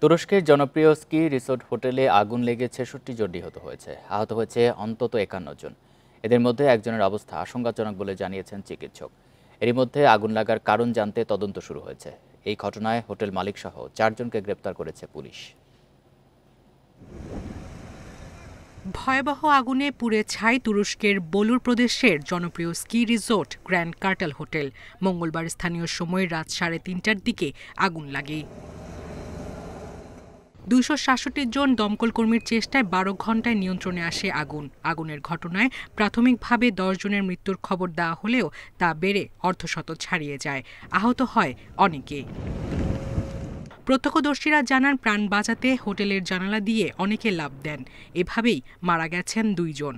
তুরস্কের জনপ্রিয় ski resort হোটেলে আগুন লেগে ৬৬ জন নিহত হয়েছে। আহত হয়েছে অন্তত ৫১ জন। এদের মধ্যে একজনের অবস্থা আশঙ্কাজনক বলে জানিয়েছেন চিকিৎসক। এরই মধ্যে আগুন লাগার কারণ জানতে তদন্ত শুরু হয়েছে। এই ঘটনায় হোটেল মালিকসহ ৪ জনকে গ্রেপ্তার করেছে পুলিশ। ভয়াবহ আগুনে পুড়ে ছাই তুরস্কের বলুর প্রদেশের জনপ্রিয় স্কি রিসোর্ট গ্র্যান্ড কার্টাল হোটেল। মঙ্গলবার স্থানীয় সময় রাত ৩:৩০টার দিকে আগুন লাগে। ২৬৭ জন দমকল কর্মীর চেষ্টায় ১২ ঘণ্টায় নিয়ন্ত্রণে আসে আগুন। আগুনের ঘটনায় প্রাথমিকভাবে ১০ জনের মৃত্যুর খবর দেওয়া হলেও তা বেড়ে অর্ধশত ছাড়িয়ে যায়। আহত হয় অনেকে। প্রত্যক্ষদর্শীরা জানান, প্রাণ বাঁচাতে হোটেলের জানালা দিয়ে অনেকে লাফ দেন। এভাবেই মারা গেছেন ২ জন।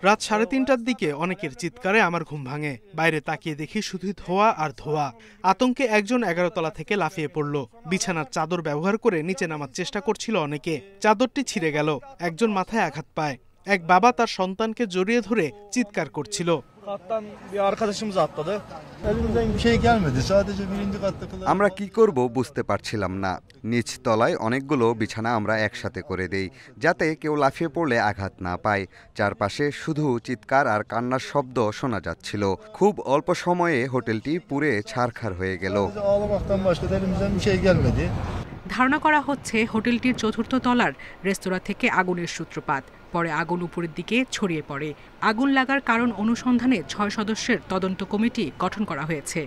রাত ৩:৩০টার দিকে অনেকের চিৎকারে আমার ঘুম ভাঙে। বাইরে তাকিয়ে দেখি শুধু ধোঁয়া আর ধোঁয়া। আতঙ্কে একজন ১১ তলা থেকে লাফিয়ে পড়ল। বিছানার চাদর ব্যবহার করে নিচে নামার চেষ্টা করছিল অনেকে। চাদরটি ছিঁড়ে গেল। একজন মাথায় আঘাত পায়। এক বাবা তার সন্তানকে জড়িয়ে ধরে চিৎকার করছিল। আমরা কি করব বুঝতে পারছিলাম না। নিচ তলায় অনেকগুলো বিছানা আমরা একসাথে করে দেই, যাতে কেউ লাফিয়ে পড়লে আঘাত না পায়। চারপাশে শুধু চিৎকার আর কান্নার শব্দ শোনা যাচ্ছিল। খুব অল্প সময়ে হোটেলটি পুড়ে ছারখার হয়ে গেল। ধারণা করা হচ্ছে হোটেলটির ৪র্থ তলার রেস্তোরাঁ থেকে আগুনের সূত্রপাত। পরে আগুন উপরের দিকে ছড়িয়ে পড়ে। আগুন লাগার কারণ অনুসন্ধানে ৬ সদস্যের তদন্ত কমিটি গঠন করা হয়েছে।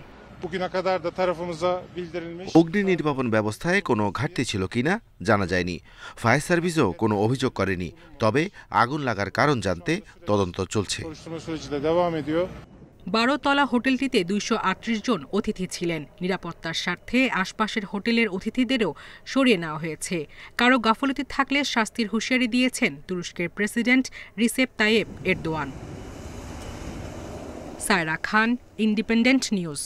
অগ্নি নির্বাপন ব্যবস্থায় কোনো ঘাটতি ছিল কিনা জানা যায়নি। ফায়ার সার্ভিসও কোনো অভিযোগ করেনি। তবে আগুন লাগার কারণ জানতে তদন্ত চলছে। ১২ তলা হোটেলটিতে ২৩৮ জন অতিথি ছিলেন। নিরাপত্তার স্বার্থে আশপাশের হোটেলের অতিথিদেরও সরিয়ে নেওয়া হয়েছে। কারো গাফলতি থাকলে শাস্তির হুঁশিয়ারি দিয়েছেন তুরস্কের president Recep Tayyip Erdogan. Saira Khan, Independent news.